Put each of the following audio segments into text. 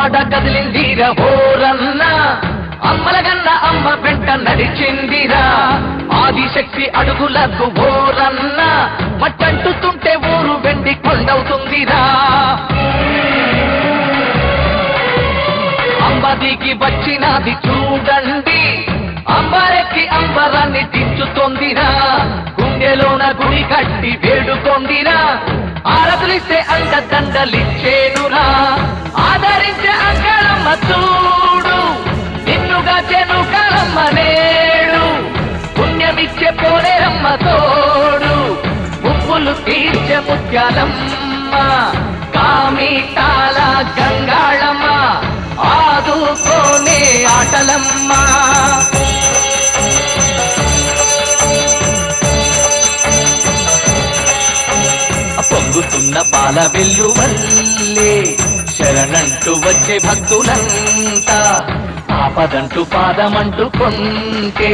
వాడ కదిలిందిరా ఓరన్న అమ్మలగన్న అమ్మ వెంట నడిచిందిరా ఆదిశక్తి అడుగులకు ఓరన్న మట్టంటుతుంటే ఊరు వెండి కొండవుతుందిరా అంబదికి వచ్చినది చూడండి అంబరెక్కి అంబరాన్ని దించుతోందిరా గుండెలోన గుడి కట్టి వేడుతోందిరా ఆరతులిస్తే అండదండలిచ్చేనురా ఆదరించే అంకళమ్మ చూడు నిన్నుగా చెను కళమ్మ నేడు పుణ్యమిచ్చే పోలేరమ్మ తోడు ముప్పులు తీర్చే ముత్యాలమ్మ కామిటాల గంగాళమ్మ ఆదుకోనే ఆటలమ్మ పొంగుతున్న పాల వెల్లువల్లే శరణంటూ వచ్చే భక్తులంతా ఆపదంటూ పాదమంటూ కొంటే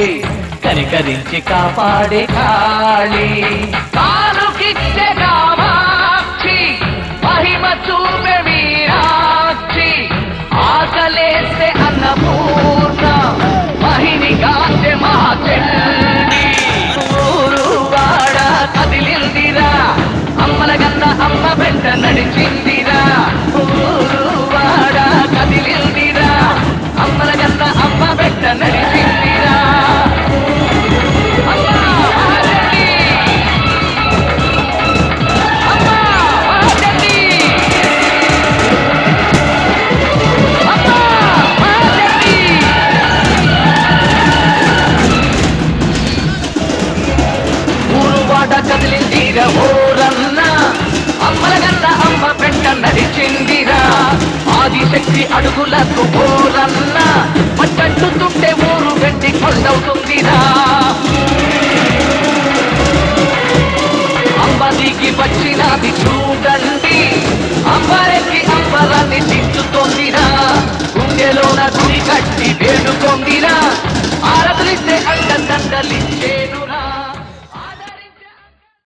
కనికరించి కాపాడే కాళీ కాలుకిచ్చే కామాక్షి మహిమ చూపే మీనాక్షి ఆకలేస్తే అన్నపూర్ణ మహిని గాచె మా చెల్లి ఊరు వాడ కదిలిందిరా అమ్మలగన్న అమ్మ వెంట నడిచిందిరా ఊరు వాడ కదిలిందిరా అమ్మలగన్న అమ్మ వెంట నడిచిందిరా కదిలిందిరా ఓరన్న అమ్మలగన్న అమ్మ వెంట నడిచిందిరా ఆదిశక్తి అడుగులకు ఓరన్న మట్టంటుతుంటే ఊరు వెండి కొండవుతుంది